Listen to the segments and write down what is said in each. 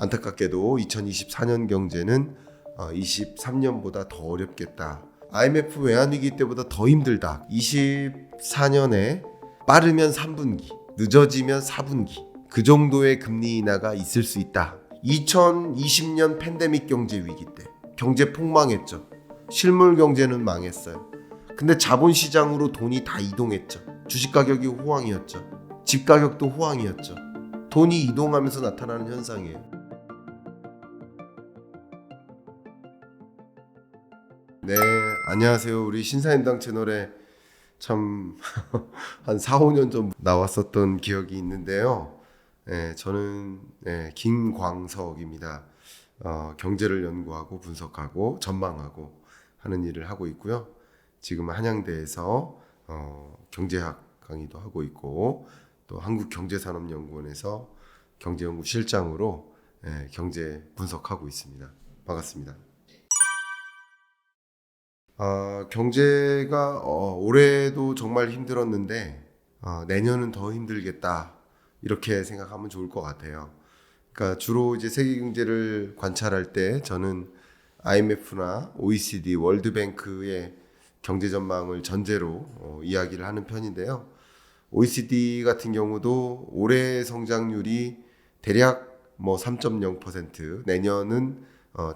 안타깝게도 2024년 경제는 23년보다 더 어렵겠다. IMF 외환위기 때보다 더 힘들다. 24년에 빠르면 3분기, 늦어지면 4분기 그 정도의 금리 인하가 있을 수 있다. 2020년 팬데믹 경제 위기 때 경제 폭망했죠. 실물 경제는 망했어요. 근데 자본시장으로 돈이 다 이동했죠. 주식 가격이 호황이었죠. 집 가격도 호황이었죠. 돈이 이동하면서 나타나는 현상이에요. 네, 안녕하세요. 우리 신사임당 채널에 참 한 4, 5년 전 나왔었던 기억이 있는데요. 저는 김광석입니다. 경제를 연구하고 분석하고 전망하고 하는 일을 하고 있고요. 지금은 한양대에서 경제학 강의도 하고 있고 또 한국경제산업연구원에서 경제연구실장으로 경제 분석하고 있습니다. 반갑습니다. 경제가 올해도 정말 힘들었는데 내년은 더 힘들겠다 이렇게 생각하면 좋을 것 같아요. 그러니까 주로 이제 세계 경제를 관찰할 때 저는 IMF나 OECD, 월드뱅크의 경제 전망을 전제로 이야기를 하는 편인데요. OECD 같은 경우도 올해 성장률이 대략 3.0%, 내년은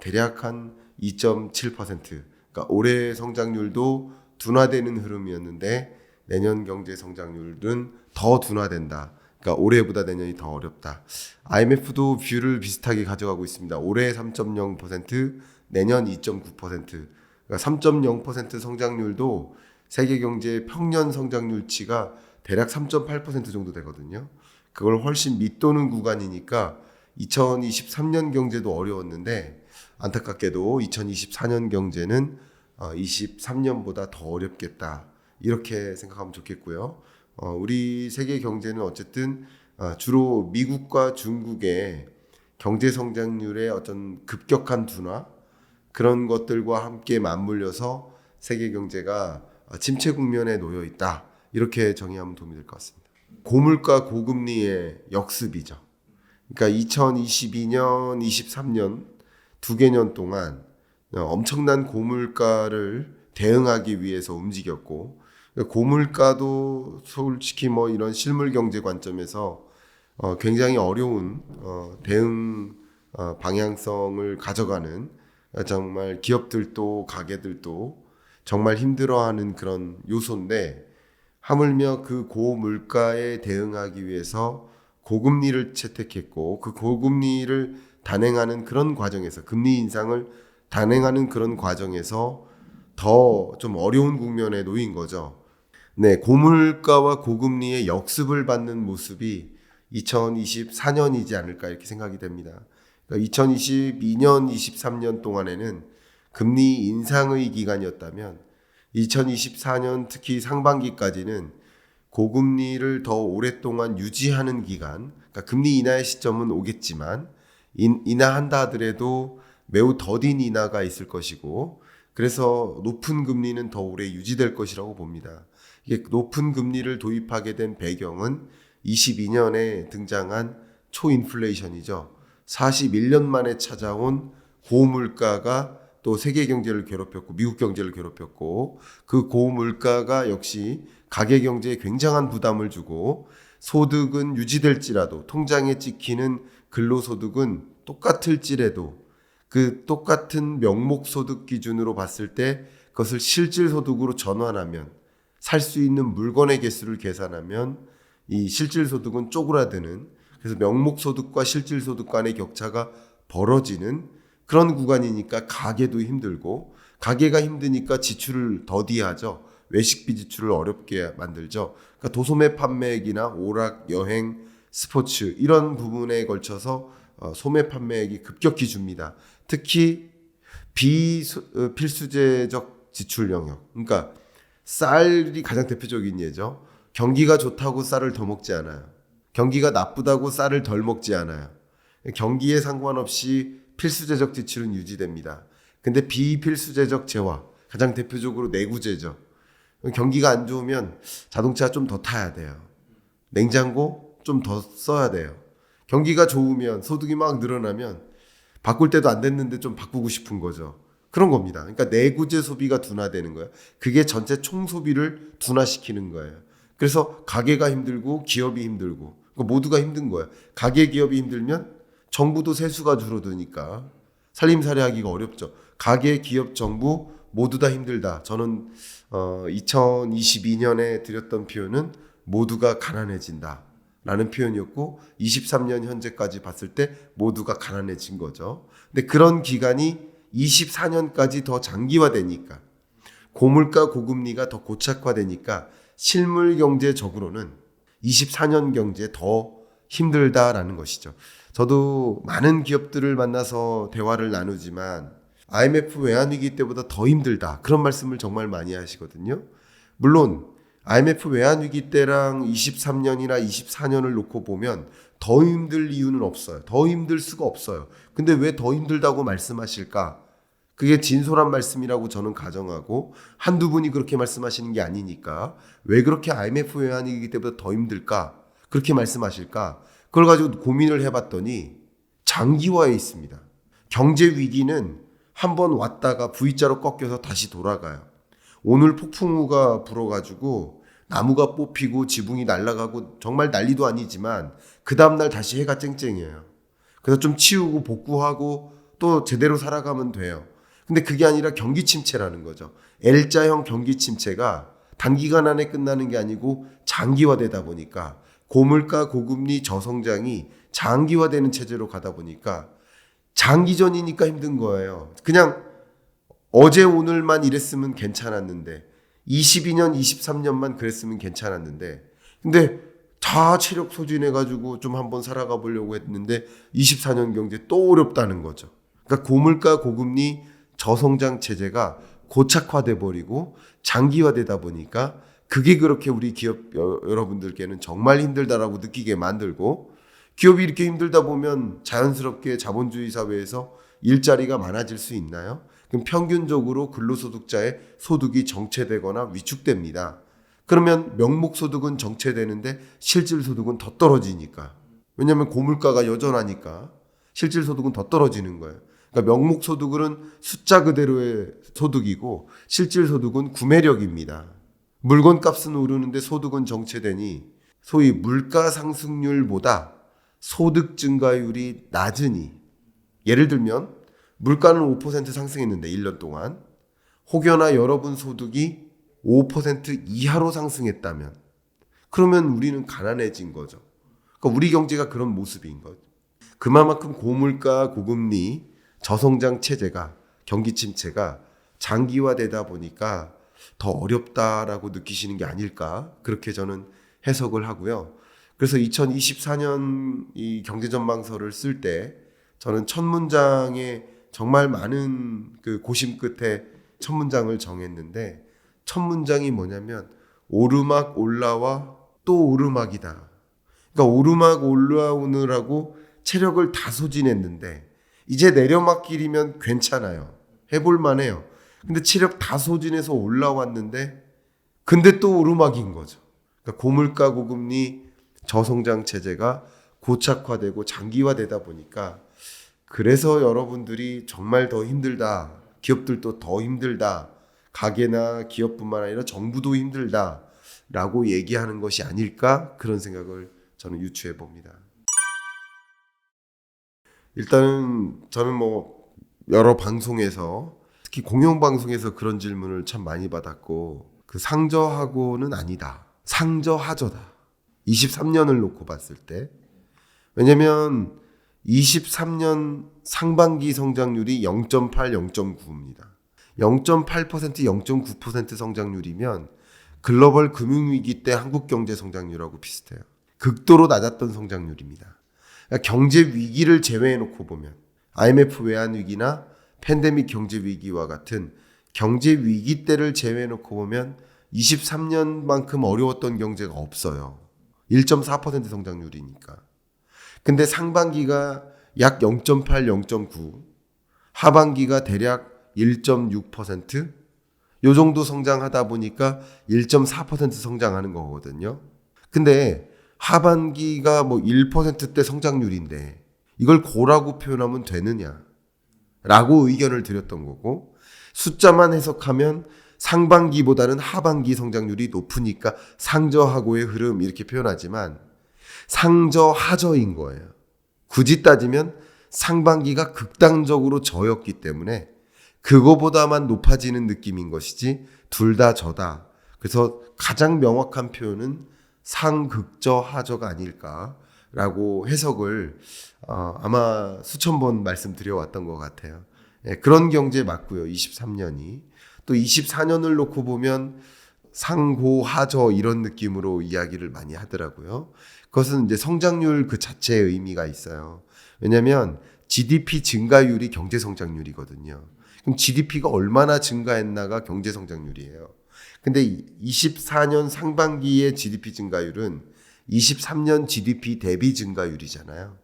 대략 한 2.7%. 그러니까 올해 성장률도 둔화되는 흐름이었는데 내년 경제 성장률은 더 둔화된다. 그러니까 올해보다 내년이 더 어렵다. IMF도 뷰를 비슷하게 가져가고 있습니다. 올해 3.0%, 내년 2.9%. 그러니까 3.0% 성장률도 세계 경제의 평년 성장률치가 대략 3.8% 정도 되거든요. 그걸 훨씬 밑도는 구간이니까 2023년 경제도 어려웠는데 안타깝게도 2024년 경제는 23년보다 더 어렵겠다. 이렇게 생각하면 좋겠고요. 우리 세계 경제는 어쨌든 주로 미국과 중국의 경제 성장률의 어떤 급격한 둔화 그런 것들과 함께 맞물려서 세계 경제가 침체 국면에 놓여 있다. 이렇게 정의하면 도움이 될 것 같습니다. 고물가 고금리의 역습이죠. 그러니까 2022년, 23년 두 개년 동안 엄청난 고물가를 대응하기 위해서 움직였고 고물가도 솔직히 이런 실물 경제 관점에서 굉장히 어려운 대응 방향성을 가져가는 정말 기업들도 가게들도 정말 힘들어하는 그런 요소인데 하물며 그 고물가에 대응하기 위해서 고금리를 채택했고 그 고금리를 단행하는 그런 과정에서 금리 인상을 단행하는 그런 과정에서 더 좀 어려운 국면에 놓인 거죠. 네, 고물가와 고금리의 역습을 받는 모습이 2024년이지 않을까 이렇게 생각이 됩니다. 그러니까 2022년, 23년 동안에는 금리 인상의 기간이었다면 2024년 특히 상반기까지는 고금리를 더 오랫동안 유지하는 기간, 그러니까 금리 인하의 시점은 오겠지만 인하한다 하더라도 매우 더딘 인하가 있을 것이고 그래서 높은 금리는 더 오래 유지될 것이라고 봅니다. 이게 높은 금리를 도입하게 된 배경은 22년에 등장한 초인플레이션이죠. 41년 만에 찾아온 고물가가 또 세계 경제를 괴롭혔고 미국 경제를 괴롭혔고 그 고물가가 역시 가계 경제에 굉장한 부담을 주고 소득은 유지될지라도 통장에 찍히는 근로소득은 똑같을지라도 그 똑같은 명목소득 기준으로 봤을 때 그것을 실질소득으로 전환하면 살 수 있는 물건의 개수를 계산하면 이 실질소득은 쪼그라드는 그래서 명목소득과 실질소득 간의 격차가 벌어지는 그런 구간이니까 가게도 힘들고 가게가 힘드니까 지출을 더디하죠. 외식비 지출을 어렵게 만들죠. 그러니까 도소매 판매액이나 오락, 여행, 스포츠 이런 부분에 걸쳐서 소매 판매액이 급격히 줍니다. 특히 비필수재적 지출 영역. 그러니까 쌀이 가장 대표적인 예죠. 경기가 좋다고 쌀을 더 먹지 않아요. 경기가 나쁘다고 쌀을 덜 먹지 않아요. 경기에 상관없이 필수재적 지출은 유지됩니다. 근데 비필수재적 재화, 가장 대표적으로 내구재죠. 경기가 안 좋으면 자동차 좀 더 타야 돼요. 냉장고 좀 더 써야 돼요. 경기가 좋으면 소득이 막 늘어나면 바꿀 때도 안 됐는데 좀 바꾸고 싶은 거죠. 그런 겁니다. 그러니까 내구재 소비가 둔화되는 거예요. 그게 전체 총소비를 둔화시키는 거예요. 그래서 가게가 힘들고 기업이 힘들고 모두가 힘든 거예요. 가게 기업이 힘들면 정부도 세수가 줄어드니까 살림살이 하기가 어렵죠. 가게 기업 정부 모두 다 힘들다. 저는 2022년에 드렸던 표현은 모두가 가난해진다 라는 표현이었고 23년 현재까지 봤을 때 모두가 가난해진 거죠. 근데 그런 기간이 24년까지 더 장기화되니까 고물가 고금리가 더 고착화되니까 실물 경제적으로는 24년 경제 더 힘들다라는 것이죠. 저도 많은 기업들을 만나서 대화를 나누지만 IMF 외환위기 때보다 더 힘들다 그런 말씀을 정말 많이 하시거든요. 물론 IMF 외환위기 때랑 23년이나 24년을 놓고 보면 더 힘들 이유는 없어요. 더 힘들 수가 없어요. 근데 왜 더 힘들다고 말씀하실까? 그게 진솔한 말씀이라고 저는 가정하고 한두 분이 그렇게 말씀하시는 게 아니니까 왜 그렇게 IMF 외환위기 때보다 더 힘들까? 그렇게 말씀하실까? 그걸 가지고 고민을 해봤더니 장기화에 있습니다. 경제 위기는 한번 왔다가 V자로 꺾여서 다시 돌아가요. 오늘 폭풍우가 불어가지고 나무가 뽑히고 지붕이 날아가고 정말 난리도 아니지만 그 다음날 다시 해가 쨍쨍해요. 그래서 좀 치우고 복구하고 또 제대로 살아가면 돼요. 근데 그게 아니라 경기 침체라는 거죠. L자형 경기 침체가 단기간 안에 끝나는 게 아니고 장기화되다 보니까 고물가 고금리 저성장이 장기화되는 체제로 가다 보니까 장기전이니까 힘든 거예요. 그냥 어제 오늘만 이랬으면 괜찮았는데 22년 23년만 그랬으면 괜찮았는데 근데 다 체력 소진해가지고 좀 한번 살아가 보려고 했는데 24년 경제 또 어렵다는 거죠. 그러니까 고물가 고금리 저성장 체제가 고착화돼 버리고 장기화되다 보니까 그게 그렇게 우리 기업 여러분들께는 정말 힘들다라고 느끼게 만들고 기업이 이렇게 힘들다 보면 자연스럽게 자본주의 사회에서 일자리가 많아질 수 있나요? 그럼 평균적으로 근로소득자의 소득이 정체되거나 위축됩니다. 그러면 명목소득은 정체되는데 실질소득은 더 떨어지니까. 왜냐하면 고물가가 여전하니까 실질소득은 더 떨어지는 거예요. 그러니까 명목소득은 숫자 그대로의 소득이고 실질소득은 구매력입니다. 물건값은 오르는데 소득은 정체되니 소위 물가 상승률보다 소득 증가율이 낮으니 예를 들면 물가는 5% 상승했는데 1년 동안 혹여나 여러분 소득이 5% 이하로 상승했다면 그러면 우리는 가난해진 거죠. 그러니까 우리 경제가 그런 모습인 거죠. 그만큼 고물가 고금리 저성장 체제가 경기 침체가 장기화되다 보니까 더 어렵다라고 느끼시는 게 아닐까 그렇게 저는 해석을 하고요. 그래서 2024년 이 경제전망서를 쓸 때 저는 첫 문장에 정말 많은 그 고심 끝에 첫 문장을 정했는데 첫 문장이 뭐냐면 오르막 올라와 또 오르막이다. 그러니까 오르막 올라오느라고 체력을 다 소진했는데 이제 내려막길이면 괜찮아요. 해볼 만해요. 근데 체력 다 소진해서 올라왔는데 근데 또 오르막인 거죠. 그러니까 고물가 고금리 저성장 체제가 고착화되고 장기화되다 보니까 그래서 여러분들이 정말 더 힘들다. 기업들도 더 힘들다. 가게나 기업뿐만 아니라 정부도 힘들다. 라고 얘기하는 것이 아닐까 그런 생각을 저는 유추해 봅니다. 일단은 저는 여러 방송에서 특히 공영방송에서 그런 질문을 참 많이 받았고 그 상저하고는 아니다. 상저하저다. 23년을 놓고 봤을 때 왜냐면 23년 상반기 성장률이 0.8, 0.9입니다. 0.8%, 0.9% 성장률이면 글로벌 금융위기 때 한국 경제 성장률하고 비슷해요. 극도로 낮았던 성장률입니다. 그러니까 경제 위기를 제외해 놓고 보면 IMF 외환위기나 팬데믹 경제 위기와 같은 경제 위기 때를 제외해 놓고 보면 23년만큼 어려웠던 경제가 없어요. 1.4% 성장률이니까. 근데 상반기가 약 0.8, 0.9, 하반기가 대략 1.6%, 요 정도 성장하다 보니까 1.4% 성장하는 거거든요. 근데 하반기가 뭐 1%대 성장률인데 이걸 고라고 표현하면 되느냐 라고 의견을 드렸던 거고, 숫자만 해석하면 상반기보다는 하반기 성장률이 높으니까 상저하고의 흐름 이렇게 표현하지만 상저하저인 거예요. 굳이 따지면 상반기가 극단적으로 저였기 때문에 그거보다만 높아지는 느낌인 것이지 둘 다 저다. 그래서 가장 명확한 표현은 상극저하저가 아닐까라고 해석을 아마 수천 번 말씀드려왔던 것 같아요. 예, 그런 경제 맞고요. 23년이. 또 24년을 놓고 보면 상고하저 이런 느낌으로 이야기를 많이 하더라고요. 그것은 이제 성장률 그 자체의 의미가 있어요. 왜냐하면 GDP 증가율이 경제 성장률이거든요. 그럼 GDP가 얼마나 증가했나가 경제 성장률이에요. 근데 24년 상반기의 GDP 증가율은 23년 GDP 대비 증가율이잖아요.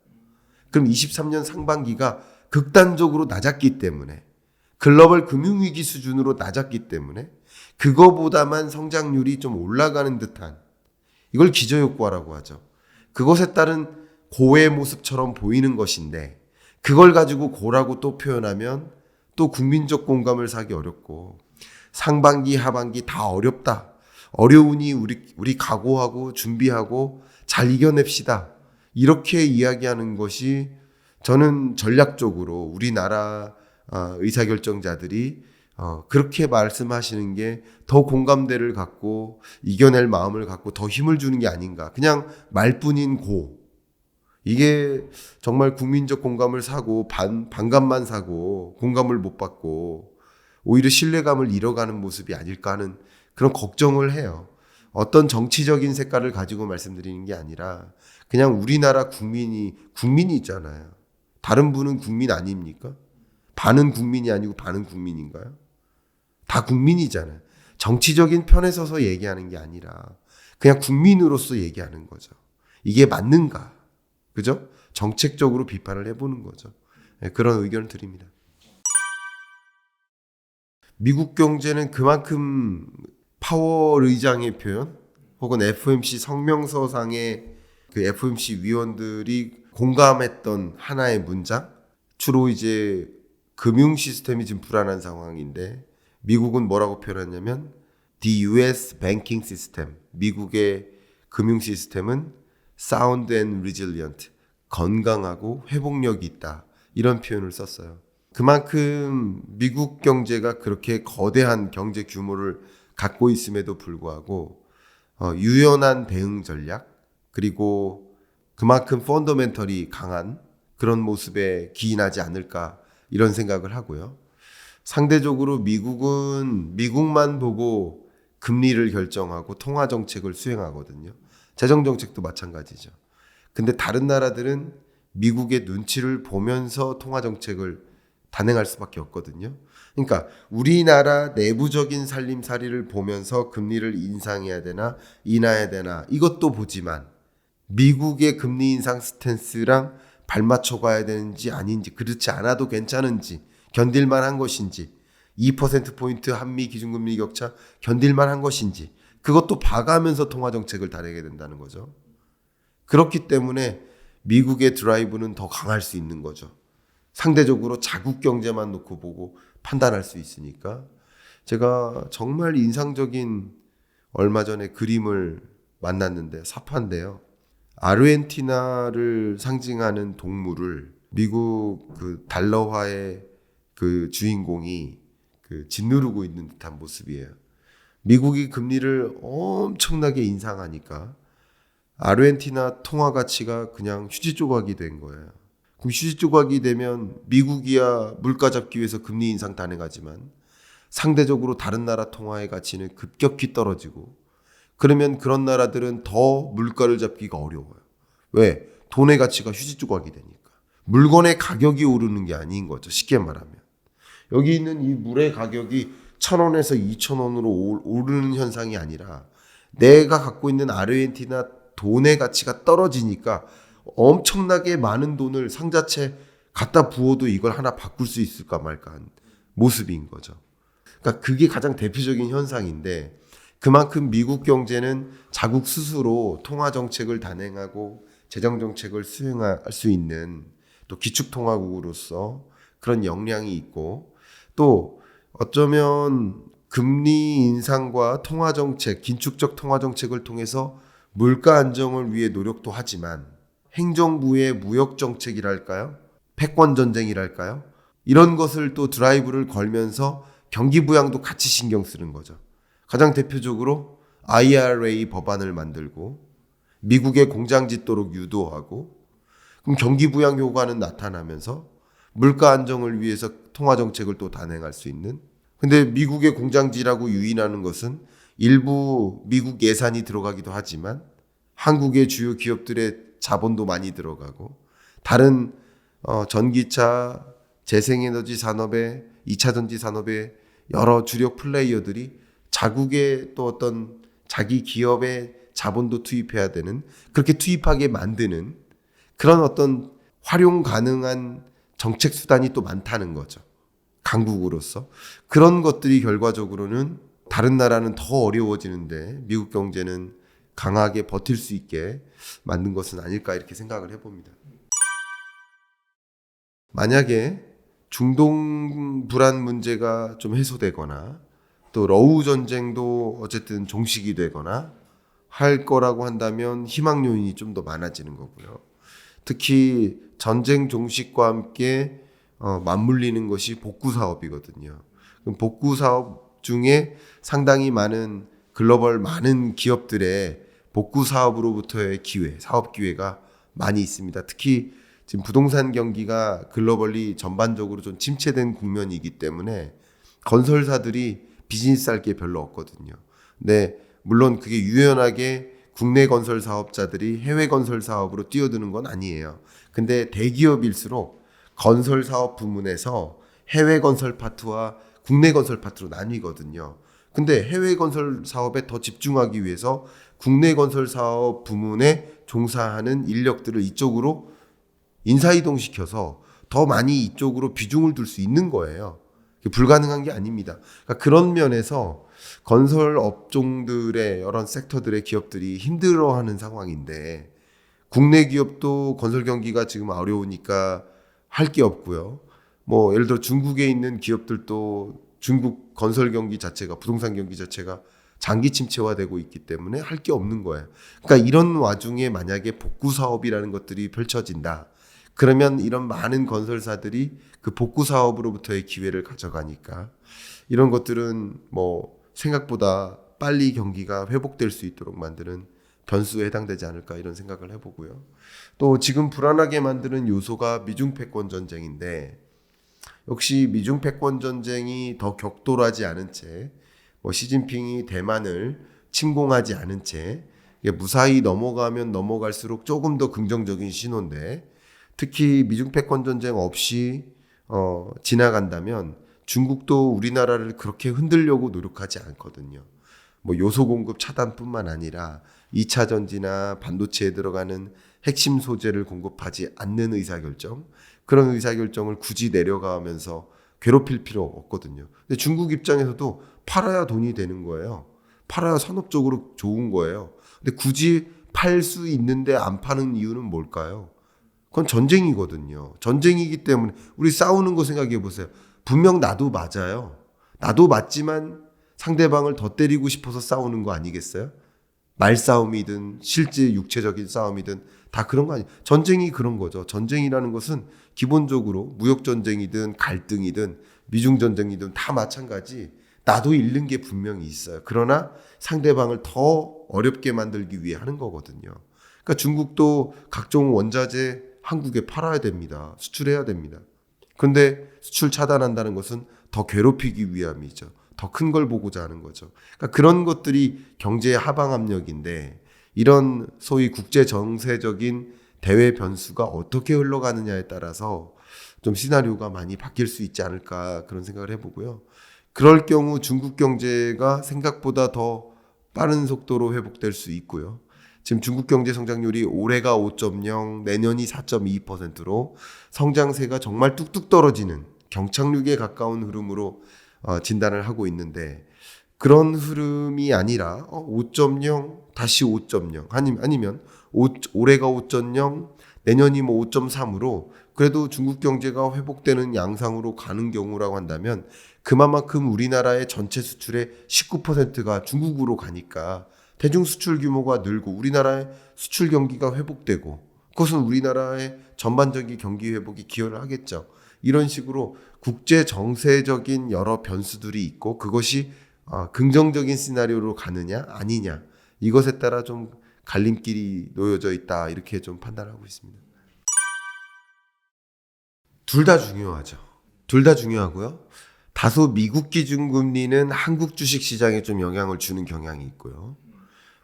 그럼 23년 상반기가 극단적으로 낮았기 때문에, 글로벌 금융위기 수준으로 낮았기 때문에 그거보다만 성장률이 좀 올라가는 듯한, 이걸 기저효과라고 하죠. 그것에 따른 고의 모습처럼 보이는 것인데 그걸 가지고 고라고 또 표현하면 또 국민적 공감을 사기 어렵고, 상반기 하반기 다 어렵다, 어려우니 우리 각오하고 준비하고 잘 이겨냅시다, 이렇게 이야기하는 것이 저는 전략적으로 우리나라 의사결정자들이 그렇게 말씀하시는 게 더 공감대를 갖고 이겨낼 마음을 갖고 더 힘을 주는 게 아닌가. 그냥 말뿐인 고, 이게 정말 국민적 공감을 사고 반감만 사고 공감을 못 받고 오히려 신뢰감을 잃어가는 모습이 아닐까 하는 그런 걱정을 해요. 어떤 정치적인 색깔을 가지고 말씀드리는 게 아니라 그냥 우리나라 국민이 있잖아요. 다른 분은 국민 아닙니까? 반은 국민이 아니고 반은 국민인가요? 다 국민이잖아요. 정치적인 편에 서서 얘기하는 게 아니라 그냥 국민으로서 얘기하는 거죠. 이게 맞는가? 그죠? 정책적으로 비판을 해보는 거죠. 네, 그런 의견을 드립니다. 미국 경제는 그만큼 파월 의장의 표현 혹은 FOMC 성명서상의 그 FOMC 위원들이 공감했던 하나의 문장, 주로 이제 금융 시스템이 지금 불안한 상황인데 미국은 뭐라고 표현했냐면 The US banking system, 미국의 금융 시스템은 sound and resilient, 건강하고 회복력이 있다, 이런 표현을 썼어요. 그만큼 미국 경제가 그렇게 거대한 경제 규모를 갖고 있음에도 불구하고 유연한 대응 전략, 그리고 그만큼 펀더멘털이 강한 그런 모습에 기인하지 않을까, 이런 생각을 하고요. 상대적으로 미국은 미국만 보고 금리를 결정하고 통화 정책을 수행하거든요. 재정 정책도 마찬가지죠. 근데 다른 나라들은 미국의 눈치를 보면서 통화 정책을 단행할 수밖에 없거든요. 그러니까 우리나라 내부적인 살림살이를 보면서 금리를 인상해야 되나 인하해야 되나 이것도 보지만 미국의 금리 인상 스탠스랑 발맞춰 가야 되는지 아닌지, 그렇지 않아도 괜찮은지, 견딜만 한 것인지, 2%포인트 한미 기준금리 격차 견딜만 한 것인지, 그것도 봐가면서 통화정책을 다루게 된다는 거죠. 그렇기 때문에 미국의 드라이브는 더 강할 수 있는 거죠. 상대적으로 자국 경제만 놓고 보고 판단할 수 있으니까. 제가 정말 인상적인 얼마 전에 그림을 만났는데, 사파인데요. 아르헨티나를 상징하는 동물을 미국 그 달러화의 그 주인공이 그 짓누르고 있는 듯한 모습이에요. 미국이 금리를 엄청나게 인상하니까 아르헨티나 통화 가치가 그냥 휴지 조각이 된 거예요. 그럼 휴지 조각이 되면 미국이야 물가 잡기 위해서 금리 인상 단행하지만 상대적으로 다른 나라 통화의 가치는 급격히 떨어지고, 그러면 그런 나라들은 더 물가를 잡기가 어려워요. 왜? 돈의 가치가 휴지 조각이 되니까. 물건의 가격이 오르는 게 아닌 거죠. 쉽게 말하면. 여기 있는 이 물의 가격이 1,000원에서 2,000원으로 오르는 현상이 아니라 내가 갖고 있는 아르헨티나 돈의 가치가 떨어지니까 엄청나게 많은 돈을 상자채 갖다 부어도 이걸 하나 바꿀 수 있을까 말까 한 모습인 거죠. 그러니까 그게 가장 대표적인 현상인데, 그만큼 미국 경제는 자국 스스로 통화 정책을 단행하고 재정 정책을 수행할 수 있는 또 기축통화국으로서 그런 역량이 있고, 또 어쩌면 금리 인상과 통화 정책, 긴축적 통화 정책을 통해서 물가 안정을 위해 노력도 하지만 행정부의 무역 정책이랄까요? 패권 전쟁이랄까요? 이런 것을 또 드라이브를 걸면서 경기 부양도 같이 신경 쓰는 거죠. 가장 대표적으로 IRA 법안을 만들고 미국의 공장 짓도록 유도하고, 그럼 경기 부양 효과는 나타나면서 물가 안정을 위해서 통화 정책을 또 단행할 수 있는. 근데 미국의 공장지라고 유인하는 것은 일부 미국 예산이 들어가기도 하지만 한국의 주요 기업들의 자본도 많이 들어가고, 다른 전기차, 재생에너지 산업의 2차 전지 산업의 여러 주력 플레이어들이 자국의 또 어떤 자기 기업의 자본도 투입해야 되는, 그렇게 투입하게 만드는 그런 어떤 활용 가능한 정책 수단이 또 많다는 거죠. 강국으로서. 그런 것들이 결과적으로는 다른 나라는 더 어려워지는데 미국 경제는 강하게 버틸 수 있게 만든 것은 아닐까, 이렇게 생각을 해봅니다. 만약에 중동 불안 문제가 좀 해소되거나 또 러우 전쟁도 어쨌든 종식이 되거나 할 거라고 한다면 희망 요인이 좀 더 많아지는 거고요. 특히 전쟁 종식과 함께 맞물리는 것이 복구 사업이거든요. 그럼 복구 사업 중에 상당히 많은 글로벌 많은 기업들의 복구 사업으로부터의 기회, 사업 기회가 많이 있습니다. 특히 지금 부동산 경기가 글로벌리 전반적으로 좀 침체된 국면이기 때문에 건설사들이 비즈니스 할 게 별로 없거든요. 근데 물론 그게 유연하게 국내 건설 사업자들이 해외 건설 사업으로 뛰어드는 건 아니에요. 근데 대기업일수록 건설 사업 부문에서 해외 건설 파트와 국내 건설 파트로 나뉘거든요. 근데 해외 건설 사업에 더 집중하기 위해서 국내 건설 사업 부문에 종사하는 인력들을 이쪽으로 인사이동시켜서 더 많이 이쪽으로 비중을 둘 수 있는 거예요. 불가능한 게 아닙니다. 그러니까 그런 면에서 건설 업종들의 여러 섹터들의 기업들이 힘들어하는 상황인데, 국내 기업도 건설 경기가 지금 어려우니까 할 게 없고요. 뭐 예를 들어 중국에 있는 기업들도 중국 건설 경기 자체가, 부동산 경기 자체가 장기 침체화되고 있기 때문에 할 게 없는 거예요. 그러니까 이런 와중에 만약에 복구 사업이라는 것들이 펼쳐진다. 그러면 이런 많은 건설사들이 그 복구 사업으로부터의 기회를 가져가니까 이런 것들은 뭐 생각보다 빨리 경기가 회복될 수 있도록 만드는 변수에 해당되지 않을까, 이런 생각을 해보고요. 또 지금 불안하게 만드는 요소가 미중 패권 전쟁인데, 역시 미중 패권 전쟁이 더 격돌하지 않은 채, 뭐 시진핑이 대만을 침공하지 않은 채 무사히 넘어가면 넘어갈수록 조금 더 긍정적인 신호인데, 특히 미중 패권 전쟁 없이 지나간다면 중국도 우리나라를 그렇게 흔들려고 노력하지 않거든요. 뭐 요소 공급 차단뿐만 아니라 2차 전지나 반도체에 들어가는 핵심 소재를 공급하지 않는 의사결정, 그런 의사결정을 굳이 내려가면서 괴롭힐 필요 없거든요. 근데 중국 입장에서도 팔아야 돈이 되는 거예요. 팔아야 산업적으로 좋은 거예요. 근데 굳이 팔 수 있는데 안 파는 이유는 뭘까요? 그건 전쟁이거든요. 전쟁이기 때문에 우리 싸우는 거 생각해 보세요. 분명 나도 맞아요. 나도 맞지만 상대방을 더 때리고 싶어서 싸우는 거 아니겠어요? 말싸움이든 실제 육체적인 싸움이든 다 그런 거 아니에요. 전쟁이 그런 거죠. 전쟁이라는 것은 기본적으로 무역전쟁이든 갈등이든 미중전쟁이든 다 마찬가지, 나도 잃는 게 분명히 있어요. 그러나 상대방을 더 어렵게 만들기 위해 하는 거거든요. 그러니까 중국도 각종 원자재 한국에 팔아야 됩니다. 수출해야 됩니다. 그런데 수출 차단한다는 것은 더 괴롭히기 위함이죠. 더 큰 걸 보고자 하는 거죠. 그러니까 그런 것들이 경제의 하방 압력인데, 이런 소위 국제 정세적인 대외 변수가 어떻게 흘러가느냐에 따라서 좀 시나리오가 많이 바뀔 수 있지 않을까, 그런 생각을 해보고요. 그럴 경우 중국 경제가 생각보다 더 빠른 속도로 회복될 수 있고요. 지금 중국 경제 성장률이 올해가 5.0, 내년이 4.2%로 성장세가 정말 뚝뚝 떨어지는 경착륙에 가까운 흐름으로 진단을 하고 있는데, 그런 흐름이 아니라 5.0 다시 5.0 아니면 올해가 5.0 내년이 뭐 5.3으로 그래도 중국 경제가 회복되는 양상으로 가는 경우라고 한다면 그만큼 우리나라의 전체 수출의 19%가 중국으로 가니까 대중 수출 규모가 늘고 우리나라의 수출 경기가 회복되고 그것은 우리나라의 전반적인 경기 회복에 기여를 하겠죠. 이런 식으로 국제 정세적인 여러 변수들이 있고 그것이 긍정적인 시나리오로 가느냐 아니냐 이것에 따라 좀 갈림길이 놓여져 있다 이렇게 좀 판단하고 있습니다. 둘 다 중요하죠. 둘 다 중요하고요. 다소 미국 기준금리는 한국 주식시장에 좀 영향을 주는 경향이 있고요.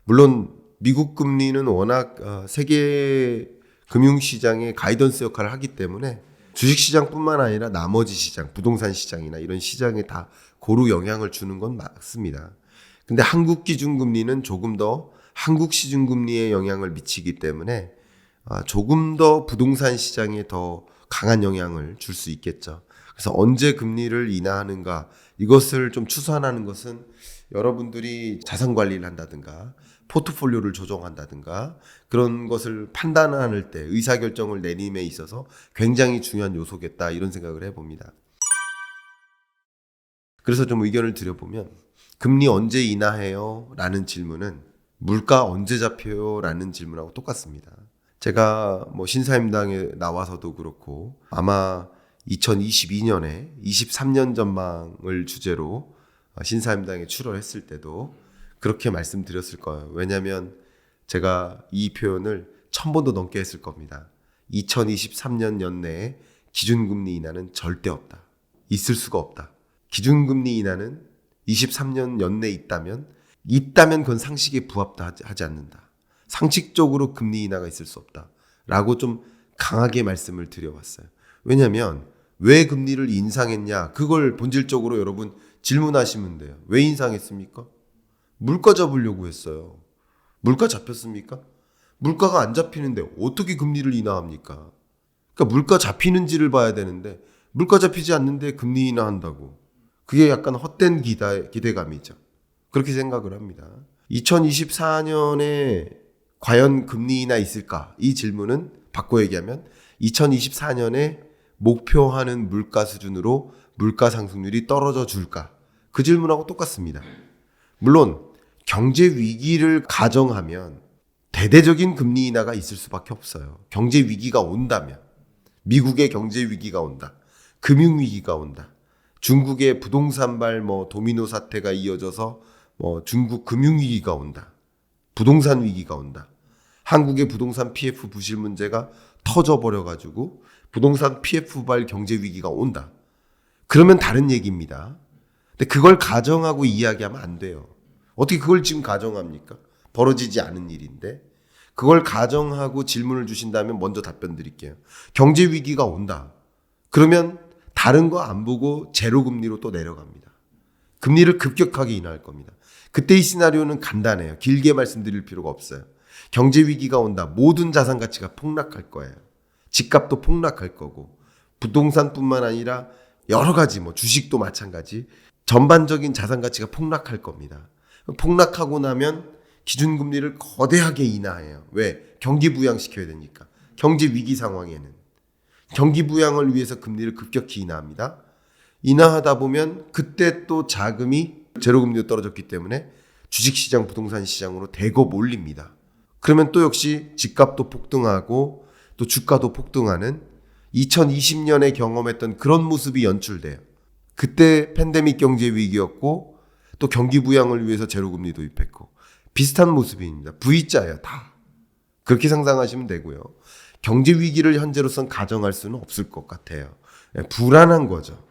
물론 미국 금리는 워낙 세계 금융시장의 가이던스 역할을 하기 때문에 주식시장뿐만 아니라 나머지 시장, 부동산 시장이나 이런 시장에 다 고루 영향을 주는 건 맞습니다. 근데 한국 기준금리는 조금 더 한국 시중금리에 영향을 미치기 때문에 조금 더 부동산 시장에 더 강한 영향을 줄 수 있겠죠. 그래서 언제 금리를 인하하는가 이것을 좀 추산하는 것은 여러분들이 자산 관리를 한다든가 포트폴리오를 조정한다든가 그런 것을 판단할 때 의사결정을 내림에 있어서 굉장히 중요한 요소겠다 이런 생각을 해봅니다. 그래서 좀 의견을 드려보면 금리 언제 인하해요? 라는 질문은 물가 언제 잡혀요? 라는 질문하고 똑같습니다. 제가 뭐 신사임당에 나와서도 그렇고 아마 2022년에 23년 전망을 주제로 신사임당에 출연했을 때도 그렇게 말씀드렸을 거예요. 왜냐하면 제가 이 표현을 1000번도 넘게 했을 겁니다. 2023년 연내에 기준금리 인하는 절대 없다. 있을 수가 없다. 기준금리 인하는 23년 연내에 있다면 그건 상식에 부합도 하지 않는다. 상식적으로 금리 인하가 있을 수 없다. 라고 좀 강하게 말씀을 드려왔어요. 왜냐하면 왜 금리를 인상했냐? 그걸 본질적으로 여러분 질문하시면 돼요. 왜 인상했습니까? 물가 잡으려고 했어요. 물가 잡혔습니까? 물가가 안 잡히는데 어떻게 금리를 인하합니까? 그러니까 물가 잡히는지를 봐야 되는데 물가 잡히지 않는데 금리 인하한다고. 그게 약간 헛된 기대감이죠. 그렇게 생각을 합니다. 2024년에 과연 금리 인하 있을까? 이 질문은 바꿔 얘기하면 2024년에 목표하는 물가 수준으로 물가 상승률이 떨어져 줄까? 그 질문하고 똑같습니다. 물론 경제 위기를 가정하면 대대적인 금리 인하가 있을 수밖에 없어요. 경제 위기가 온다면 미국의 경제 위기가 온다. 금융 위기가 온다. 중국의 부동산발 도미노 사태가 이어져서 중국 금융 위기가 온다. 부동산 위기가 온다. 한국의 부동산 PF 부실 문제가 터져버려 가지고 부동산 PF발 경제 위기가 온다. 그러면 다른 얘기입니다. 근데 그걸 가정하고 이야기하면 안 돼요. 어떻게 그걸 지금 가정합니까? 벌어지지 않은 일인데. 그걸 가정하고 질문을 주신다면 먼저 답변 드릴게요. 경제 위기가 온다. 그러면 다른 거 안 보고 제로 금리로 또 내려갑니다. 금리를 급격하게 인하할 겁니다. 그때 이 시나리오는 간단해요. 길게 말씀드릴 필요가 없어요. 경제 위기가 온다. 모든 자산 가치가 폭락할 거예요. 집값도 폭락할 거고 부동산뿐만 아니라 여러 가지 주식도 마찬가지 전반적인 자산 가치가 폭락할 겁니다. 폭락하고 나면 기준금리를 거대하게 인하해요. 왜? 경기 부양시켜야 되니까. 경제 위기 상황에는. 경기 부양을 위해서 금리를 급격히 인하합니다. 인하하다 보면 그때 또 자금이 제로금리로 떨어졌기 때문에 주식시장, 부동산 시장으로 대거 몰립니다. 그러면 또 역시 집값도 폭등하고 또 주가도 폭등하는 2020년에 경험했던 그런 모습이 연출돼요. 그때 팬데믹 경제 위기였고 또 경기 부양을 위해서 제로금리 도입했고 비슷한 모습입니다. V자예요. 다. 그렇게 상상하시면 되고요. 경제 위기를 현재로선 가정할 수는 없을 것 같아요. 불안한 거죠.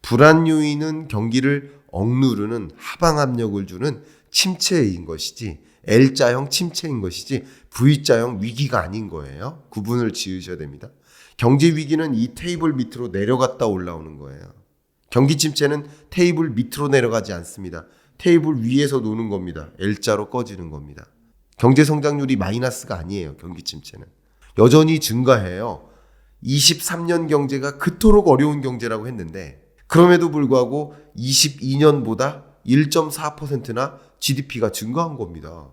불안 요인은 경기를 억누르는 하방 압력을 주는 침체인 것이지 L자형 침체인 것이지 V자형 위기가 아닌 거예요. 구분을 지으셔야 됩니다. 경제 위기는 이 테이블 밑으로 내려갔다 올라오는 거예요. 경기 침체는 테이블 밑으로 내려가지 않습니다. 테이블 위에서 노는 겁니다. L자로 꺼지는 겁니다. 경제 성장률이 마이너스가 아니에요. 경기 침체는. 여전히 증가해요. 23년 경제가 그토록 어려운 경제라고 했는데 그럼에도 불구하고 22년보다 1.4%나 GDP가 증가한 겁니다.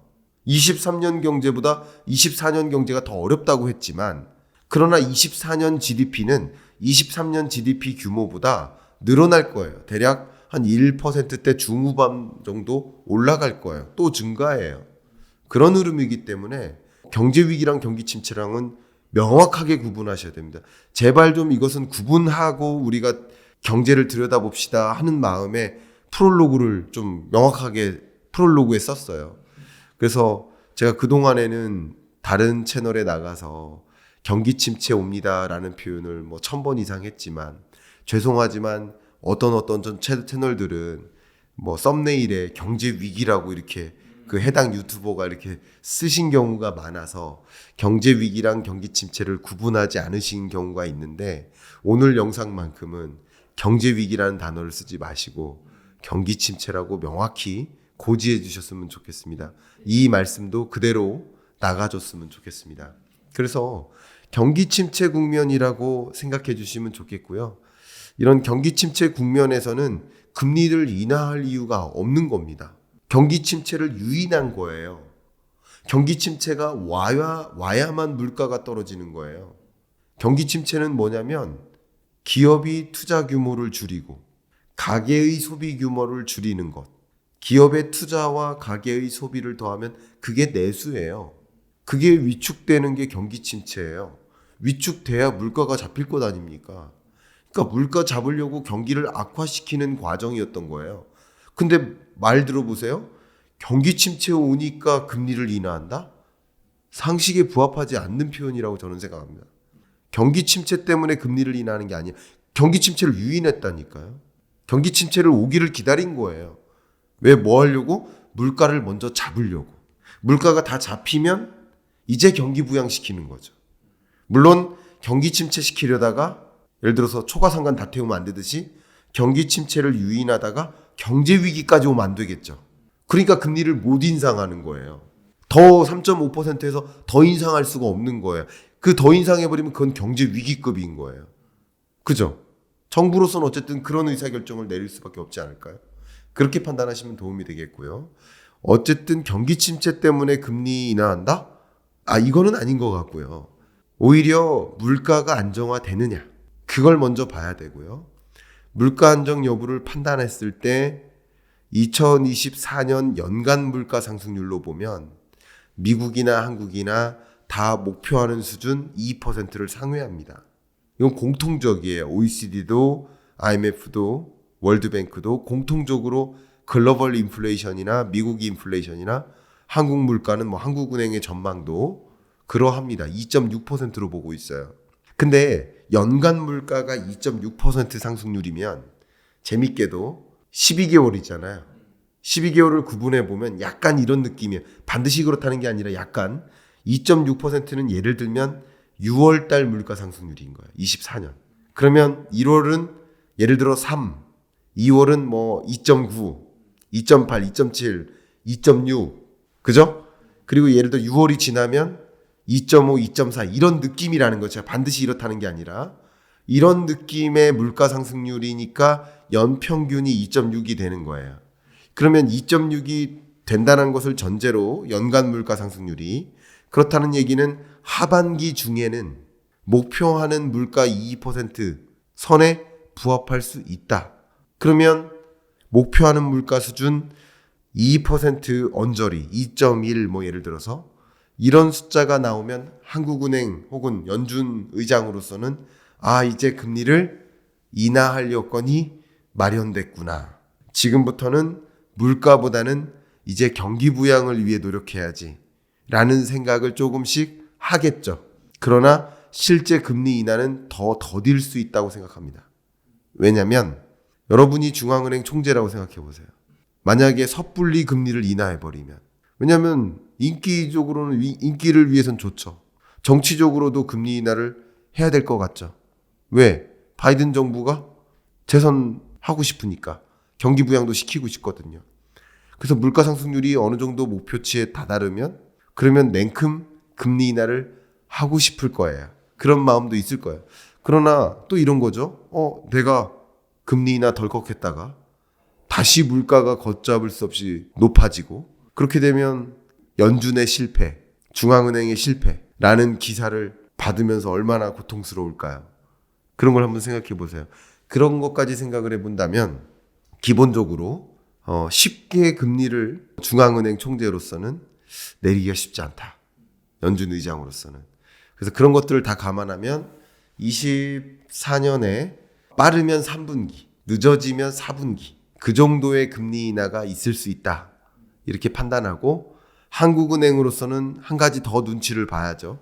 23년 경제보다 24년 경제가 더 어렵다고 했지만 그러나 24년 GDP는 23년 GDP 규모보다 늘어날 거예요. 대략 한 1%대 중후반 정도 올라갈 거예요. 또 증가해요. 그런 흐름이기 때문에 경제 위기랑 경기 침체랑은 명확하게 구분하셔야 됩니다. 제발 좀 이것은 구분하고 우리가 경제를 들여다봅시다 하는 마음에 프롤로그를 좀 명확하게 프롤로그에 썼어요. 그래서 제가 그동안에는 다른 채널에 나가서 경기 침체 옵니다라는 표현을 1000번 이상 했지만 죄송하지만 어떤 채널들은 썸네일에 경제 위기라고 이렇게 그 해당 유튜버가 이렇게 쓰신 경우가 많아서 경제 위기랑 경기 침체를 구분하지 않으신 경우가 있는데 오늘 영상만큼은 경제 위기라는 단어를 쓰지 마시고 경기 침체라고 명확히 고지해 주셨으면 좋겠습니다. 이 말씀도 그대로 나가줬으면 좋겠습니다. 그래서 경기 침체 국면이라고 생각해 주시면 좋겠고요. 이런 경기 침체 국면에서는 금리를 인하할 이유가 없는 겁니다. 경기 침체를 유인한 거예요. 경기 침체가 와야만 물가가 떨어지는 거예요. 경기 침체는 뭐냐면 기업이 투자 규모를 줄이고 가계의 소비 규모를 줄이는 것. 기업의 투자와 가계의 소비를 더하면 그게 내수예요. 그게 위축되는 게 경기 침체예요. 위축돼야 물가가 잡힐 것 아닙니까? 그러니까 물가 잡으려고 경기를 악화시키는 과정이었던 거예요. 근데 말 들어보세요. 경기 침체 오니까 금리를 인하한다? 상식에 부합하지 않는 표현이라고 저는 생각합니다. 경기 침체 때문에 금리를 인하하는 게 아니에요. 경기 침체를 유인했다니까요. 경기 침체를 오기를 기다린 거예요. 왜 뭐 하려고? 물가를 먼저 잡으려고. 물가가 다 잡히면 이제 경기 부양시키는 거죠. 물론 경기 침체 시키려다가 예를 들어서 초과상관 다 태우면 안 되듯이 경기 침체를 유인하다가 경제 위기까지 오면 안 되겠죠. 그러니까 금리를 못 인상하는 거예요. 더 3.5%에서 더 인상할 수가 없는 거예요. 그 더 인상해버리면 그건 경제 위기급인 거예요. 그죠? 정부로서는 어쨌든 그런 의사결정을 내릴 수밖에 없지 않을까요? 그렇게 판단하시면 도움이 되겠고요. 어쨌든 경기 침체 때문에 금리 인하한다? 이거는 아닌 것 같고요. 오히려 물가가 안정화되느냐? 그걸 먼저 봐야 되고요. 물가 안정 여부를 판단했을 때 2024년 연간 물가 상승률로 보면 미국이나 한국이나 다 목표하는 수준 2%를 상회합니다. 이건 공통적이에요. OECD도 IMF도 월드뱅크도 공통적으로 글로벌 인플레이션이나 미국 인플레이션이나 한국 물가는 한국은행의 전망도 그러합니다. 2.6%로 보고 있어요. 근데 연간 물가가 2.6% 상승률이면 재밌게도 12개월이잖아요. 12개월을 구분해 보면 약간 이런 느낌이에요. 반드시 그렇다는 게 아니라 약간 2.6%는 예를 들면 6월 달 물가 상승률인 거예요. 24년. 그러면 1월은 예를 들어 3, 2월은 2.9, 2.8, 2.7, 2.6. 그죠? 그리고 예를 들어 6월이 지나면 2.5, 2.4 이런 느낌이라는 거죠. 반드시 이렇다는 게 아니라 이런 느낌의 물가 상승률이니까 연평균이 2.6이 되는 거예요. 그러면 2.6이 된다는 것을 전제로 연간 물가 상승률이 그렇다는 얘기는 하반기 중에는 목표하는 물가 2% 선에 부합할 수 있다. 그러면 목표하는 물가 수준 2% 언저리 2.1 예를 들어서 이런 숫자가 나오면 한국은행 혹은 연준 의장으로서는 이제 금리를 인하할 여건이 마련됐구나. 지금부터는 물가보다는 이제 경기 부양을 위해 노력해야지 라는 생각을 조금씩 하겠죠. 그러나 실제 금리 인하는 더 더딜 수 있다고 생각합니다. 왜냐하면 여러분이 중앙은행 총재라고 생각해 보세요. 만약에 섣불리 금리를 인하해버리면 왜냐하면 인기적으로는 인기를 위해선 좋죠. 정치적으로도 금리 인하를 해야 될 것 같죠. 왜? 바이든 정부가 재선하고 싶으니까 경기 부양도 시키고 싶거든요. 그래서 물가 상승률이 어느 정도 목표치에 다다르면 그러면 냉큼 금리 인하를 하고 싶을 거예요. 그런 마음도 있을 거예요. 그러나 또 이런 거죠. 내가 금리 인하 덜컥했다가 다시 물가가 걷잡을 수 없이 높아지고, 그렇게 되면 연준의 실패, 중앙은행의 실패라는 기사를 받으면서 얼마나 고통스러울까요? 그런 걸 한번 생각해 보세요. 그런 것까지 생각을 해본다면 기본적으로 쉽게 금리를 중앙은행 총재로서는 내리기가 쉽지 않다. 연준 의장으로서는. 그래서 그런 것들을 다 감안하면 24년에 빠르면 3분기, 늦어지면 4분기 그 정도의 금리 인하가 있을 수 있다. 이렇게 판단하고 한국은행으로서는 한 가지 더 눈치를 봐야죠.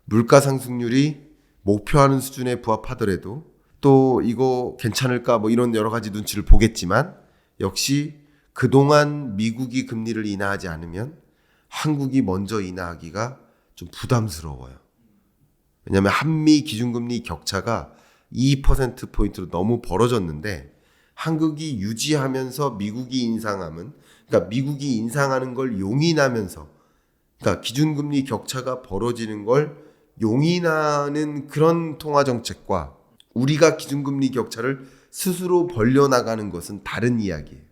물가 상승률이 목표하는 수준에 부합하더라도 또 이거 괜찮을까 뭐 이런 여러 가지 눈치를 보겠지만 역시 그동안 미국이 금리를 인하하지 않으면 한국이 먼저 인하하기가 좀 부담스러워요. 왜냐하면 한미 기준금리 격차가 2%포인트로 너무 벌어졌는데 한국이 유지하면서 미국이 인상하면, 그러니까 미국이 인상하는 걸 용인하면서, 그러니까 기준금리 격차가 벌어지는 걸 용인하는 그런 통화정책과 우리가 기준금리 격차를 스스로 벌려나가는 것은 다른 이야기예요.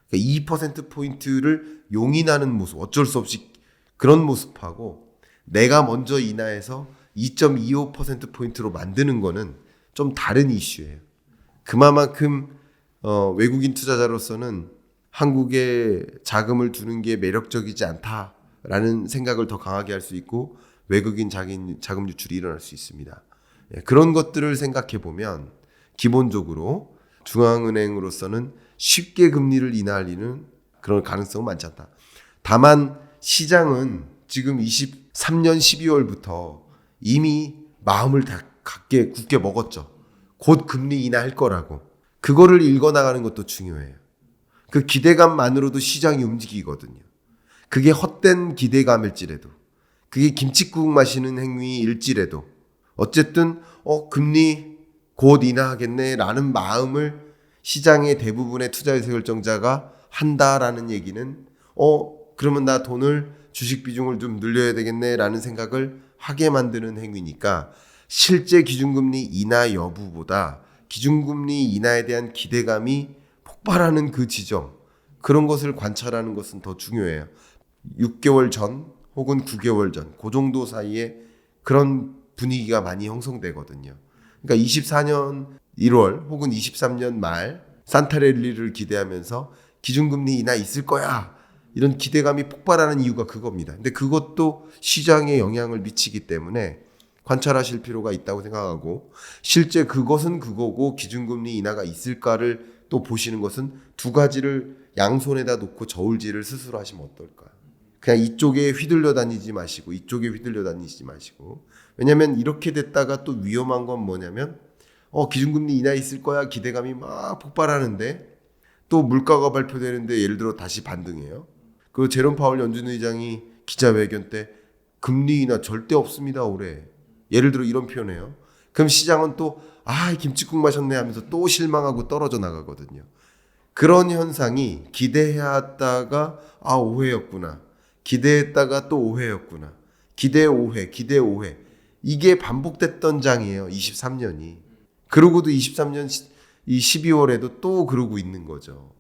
그러니까 2%포인트를 용인하는 모습, 어쩔 수 없이 그런 모습하고 내가 먼저 인하해서 2.25%포인트로 만드는 거는 좀 다른 이슈예요. 그만큼 외국인 투자자로서는 한국에 자금을 두는 게 매력적이지 않다라는 생각을 더 강하게 할 수 있고 외국인 자금 유출이 일어날 수 있습니다. 그런 것들을 생각해 보면 기본적으로 중앙은행으로서는 쉽게 금리를 인하할 리는 그런 가능성은 많지 않다. 다만 시장은 지금 23년 12월부터 이미 마음을 다 굳게 먹었죠. 곧 금리 인하할 거라고. 그거를 읽어나가는 것도 중요해요. 그 기대감만으로도 시장이 움직이거든요. 그게 헛된 기대감일지라도, 그게 김칫국 마시는 행위일지라도 어쨌든 금리 곧 인하하겠네 라는 마음을 시장의 대부분의 투자의사결정자가 한다라는 얘기는 그러면 나 돈을 주식 비중을 좀 늘려야 되겠네 라는 생각을 하게 만드는 행위니까 실제 기준금리 인하 여부보다 기준금리 인하에 대한 기대감이 폭발하는 그 지점, 그런 것을 관찰하는 것은 더 중요해요. 6개월 전 혹은 9개월 전 그 정도 사이에 그런 분위기가 많이 형성되거든요. 그러니까 24년 1월 혹은 23년 말 산타랠리를 기대하면서 기준금리 인하 있을 거야 이런 기대감이 폭발하는 이유가 그겁니다. 근데 그것도 시장에 영향을 미치기 때문에 관찰하실 필요가 있다고 생각하고, 실제 그것은 그거고 기준금리 인하가 있을까를 또 보시는 것은 두 가지를 양손에다 놓고 저울질을 스스로 하시면 어떨까. 그냥 이쪽에 휘둘려 다니지 마시고 이쪽에 휘둘려 다니지 마시고. 왜냐하면 이렇게 됐다가 또 위험한 건 뭐냐면 기준금리 인하 있을 거야 기대감이 막 폭발하는데 또 물가가 발표되는데 예를 들어 다시 반등해요. 그 제롬 파월 연준 의장이 기자회견 때 금리 인하 절대 없습니다 올해. 예를 들어 이런 표현해요. 그럼 시장은 또 김칫국 마셨네 하면서 또 실망하고 떨어져 나가거든요. 그런 현상이 기대했다가 오해였구나. 기대했다가 또 오해였구나. 기대 오해. 이게 반복됐던 장이에요. 23년이. 그러고도 23년 이 12월에도 또 그러고 있는 거죠.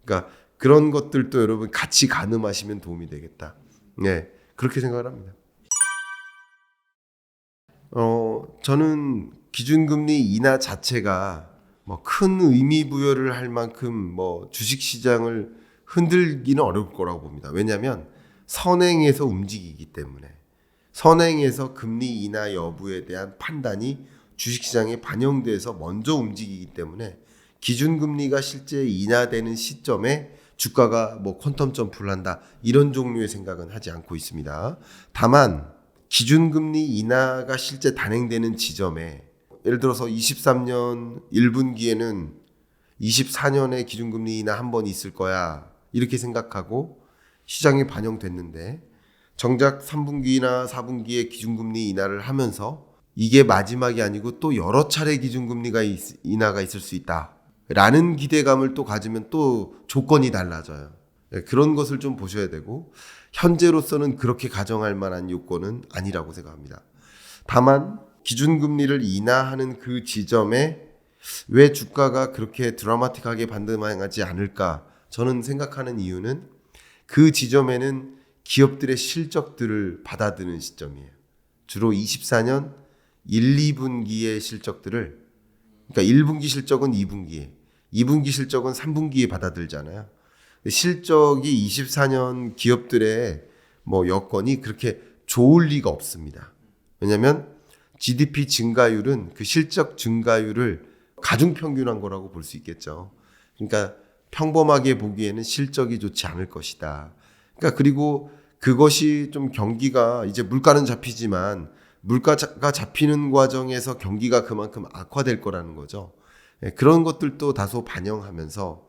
그러니까 그런 것들도 여러분 같이 가늠하시면 도움이 되겠다. 네, 그렇게 생각을 합니다. 저는 기준금리 인하 자체가 큰 의미 부여를 할 만큼 주식시장을 흔들기는 어려울 거라고 봅니다. 왜냐하면 선행에서 움직이기 때문에, 선행에서 금리 인하 여부에 대한 판단이 주식시장에 반영돼서 먼저 움직이기 때문에 기준금리가 실제 인하되는 시점에 주가가 퀀텀 점프를 한다 이런 종류의 생각은 하지 않고 있습니다. 다만 기준금리 인하가 실제 단행되는 지점에 예를 들어서 23년 1분기에는 24년에 기준금리 인하 한 번 있을 거야 이렇게 생각하고 시장에 반영됐는데 정작 3분기나 4분기에 기준금리 인하를 하면서 이게 마지막이 아니고 또 여러 차례 기준금리가 인하가 있을 수 있다 라는 기대감을 또 가지면 또 조건이 달라져요. 그런 것을 좀 보셔야 되고 현재로서는 그렇게 가정할 만한 요건은 아니라고 생각합니다. 다만 기준금리를 인하하는 그 지점에 왜 주가가 그렇게 드라마틱하게 반등하지 않을까 저는 생각하는 이유는 그 지점에는 기업들의 실적들을 받아드는 시점이에요. 주로 24년 1, 2분기의 실적들을, 그러니까 1분기 실적은 2분기에, 2분기 실적은 3분기에 받아들잖아요. 실적이 24년 기업들의 뭐 여건이 그렇게 좋을 리가 없습니다. 왜냐하면 GDP 증가율은 그 실적 증가율을 가중평균한 거라고 볼 수 있겠죠. 그러니까 평범하게 보기에는 실적이 좋지 않을 것이다. 그러니까 그리고 그것이 좀 경기가 이제 물가는 잡히지만 물가가 잡히는 과정에서 경기가 그만큼 악화될 거라는 거죠. 그런 것들도 다소 반영하면서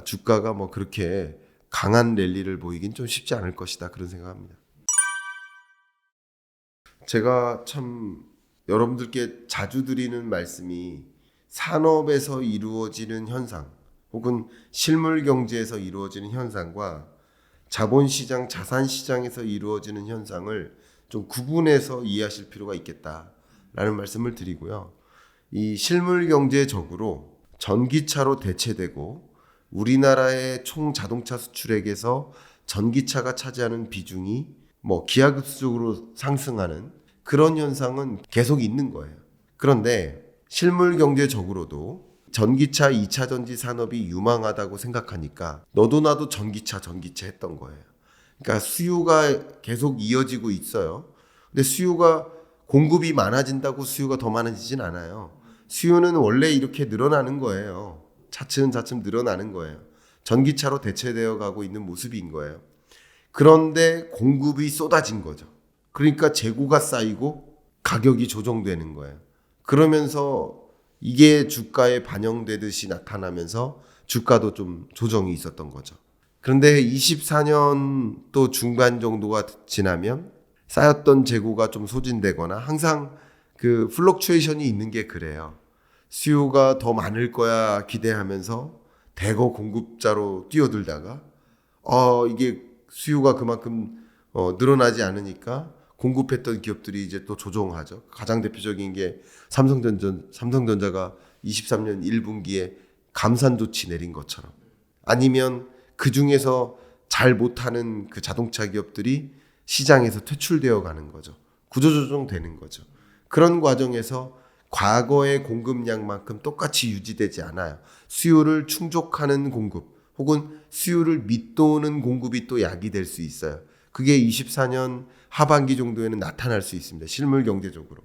주가가 뭐 그렇게 강한 랠리를 보이긴 좀 쉽지 않을 것이다, 그런 생각합니다. 제가 참 여러분들께 자주 드리는 말씀이 산업에서 이루어지는 현상 혹은 실물 경제에서 이루어지는 현상과 자본시장, 자산시장에서 이루어지는 현상을 좀 구분해서 이해하실 필요가 있겠다라는 말씀을 드리고요. 이 실물 경제적으로 전기차로 대체되고 우리나라의 총 자동차 수출액에서 전기차가 차지하는 비중이 뭐 기하급수적으로 상승하는 그런 현상은 계속 있는 거예요. 그런데 실물 경제적으로도 전기차 2차 전지 산업이 유망하다고 생각하니까 너도 나도 전기차 했던 거예요. 그러니까 수요가 계속 이어지고 있어요. 근데 수요가 공급이 많아진다고 수요가 더 많아지진 않아요. 수요는 원래 이렇게 늘어나는 거예요. 차츰차츰 늘어나는 거예요. 전기차로 대체되어 가고 있는 모습인 거예요. 그런데 공급이 쏟아진 거죠. 그러니까 재고가 쌓이고 가격이 조정되는 거예요. 그러면서 이게 주가에 반영되듯이 나타나면서 주가도 좀 조정이 있었던 거죠. 그런데 24년 또 중반 정도가 지나면 쌓였던 재고가 좀 소진되거나 항상 그 플럭추에이션이 있는 게 그래요. 수요가 더 많을 거야 기대하면서 대거 공급자로 뛰어들다가 이게 수요가 그만큼 늘어나지 않으니까 공급했던 기업들이 이제 또 조정하죠. 가장 대표적인 게 삼성전자가 23년 1분기에 감산 조치 내린 것처럼, 아니면 그 중에서 잘 못하는 그 자동차 기업들이 시장에서 퇴출되어 가는 거죠. 구조조정 되는 거죠. 그런 과정에서 과거의 공급량만큼 똑같이 유지되지 않아요. 수요를 충족하는 공급 혹은 수요를 밑도는 공급이 또 야기될 수 있어요. 그게 24년 하반기 정도에는 나타날 수 있습니다. 실물 경제적으로.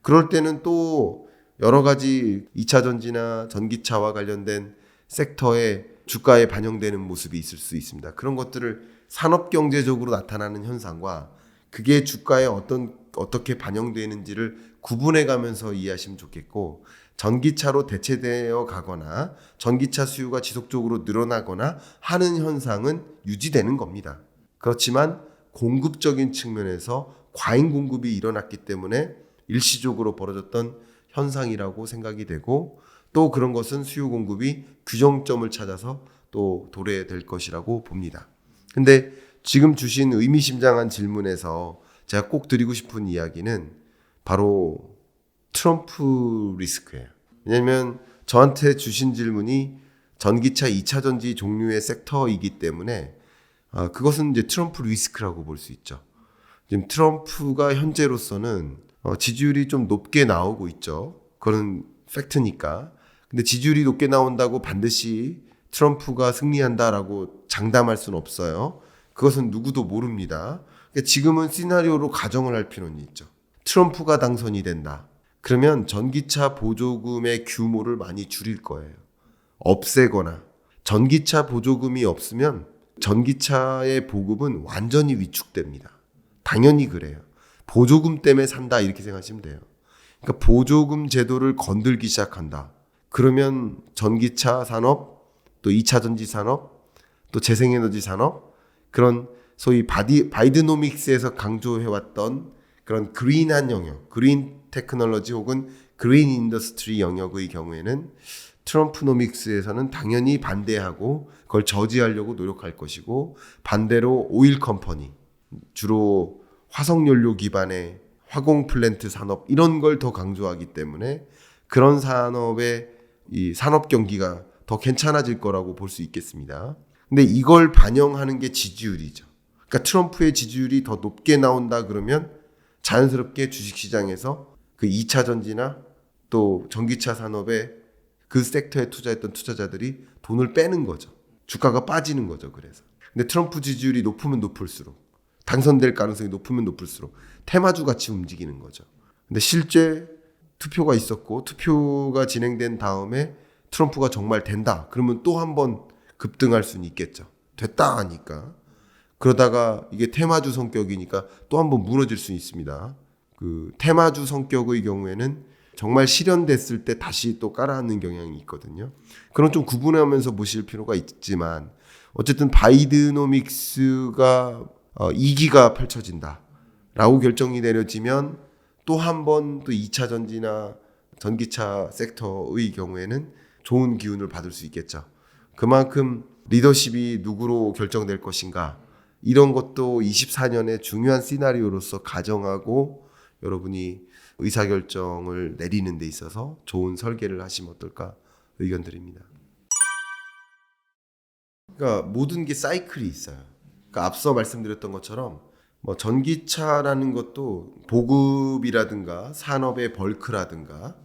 그럴 때는 또 여러 가지 2차 전지나 전기차와 관련된 섹터에 주가에 반영되는 모습이 있을 수 있습니다. 그런 것들을 산업 경제적으로 나타나는 현상과 그게 주가에 어떻게 반영되는지를 구분해 가면서 이해하시면 좋겠고, 전기차로 대체되어 가거나 전기차 수요가 지속적으로 늘어나거나 하는 현상은 유지되는 겁니다. 그렇지만 공급적인 측면에서 과잉 공급이 일어났기 때문에 일시적으로 벌어졌던 현상이라고 생각이 되고, 또 그런 것은 수요 공급이 규정점을 찾아서 또 도래될 것이라고 봅니다. 근데 지금 주신 의미심장한 질문에서 제가 꼭 드리고 싶은 이야기는 바로 트럼프 리스크예요. 왜냐하면 저한테 주신 질문이 전기차 2차 전지 종류의 섹터이기 때문에 그것은 이제 트럼프 리스크라고 볼 수 있죠. 지금 트럼프가 현재로서는 지지율이 좀 높게 나오고 있죠. 그건 팩트니까. 근데 지지율이 높게 나온다고 반드시 트럼프가 승리한다라고 장담할 수는 없어요. 그것은 누구도 모릅니다. 그러니까 지금은 시나리오로 가정을 할 필요는 있죠. 트럼프가 당선이 된다. 그러면 전기차 보조금의 규모를 많이 줄일 거예요. 없애거나. 전기차 보조금이 없으면 전기차의 보급은 완전히 위축됩니다. 당연히 그래요. 보조금 때문에 산다 이렇게 생각하시면 돼요. 그러니까 보조금 제도를 건들기 시작한다. 그러면 전기차 산업, 또 2차 전지 산업, 또 재생에너지 산업, 그런 소위 바이드노믹스에서 강조해왔던 그런 그린한 영역, 그린 테크놀로지 혹은 그린 인더스트리 영역의 경우에는 트럼프노믹스에서는 당연히 반대하고 그걸 저지하려고 노력할 것이고, 반대로 오일 컴퍼니, 주로 화석연료 기반의 화공 플랜트 산업 이런 걸 더 강조하기 때문에 그런 산업의 이 산업 경기가 더 괜찮아질 거라고 볼 수 있겠습니다. 근데 이걸 반영하는 게 지지율이죠. 그러니까 트럼프의 지지율이 더 높게 나온다 그러면 자연스럽게 주식시장에서 그 2차 전지나 또 전기차 산업에 그 섹터에 투자했던 투자자들이 돈을 빼는 거죠. 주가가 빠지는 거죠. 그래서. 근데 트럼프 지지율이 높으면 높을수록, 당선될 가능성이 높으면 높을수록 테마주 같이 움직이는 거죠. 근데 실제 투표가 있었고 투표가 진행된 다음에 트럼프가 정말 된다. 그러면 또 한 번 급등할 수는 있겠죠. 됐다 하니까. 그러다가 이게 테마주 성격이니까 또 한 번 무너질 수 있습니다. 그 테마주 성격의 경우에는 정말 실현됐을 때 다시 또 깔아앉는 경향이 있거든요. 그런 좀 구분하면서 보실 필요가 있지만 어쨌든 바이드노믹스가 2기가 펼쳐진다라고 결정이 내려지면 또 한 번 또 2차 전지나 전기차 섹터의 경우에는 좋은 기운을 받을 수 있겠죠. 그만큼 리더십이 누구로 결정될 것인가 이런 것도 24년의 중요한 시나리오로서 가정하고 여러분이 의사결정을 내리는 데 있어서 좋은 설계를 하시면 어떨까 의견 드립니다. 그러니까 모든 게 사이클이 있어요. 그러니까 앞서 말씀드렸던 것처럼 뭐 전기차라는 것도 보급이라든가 산업의 벌크라든가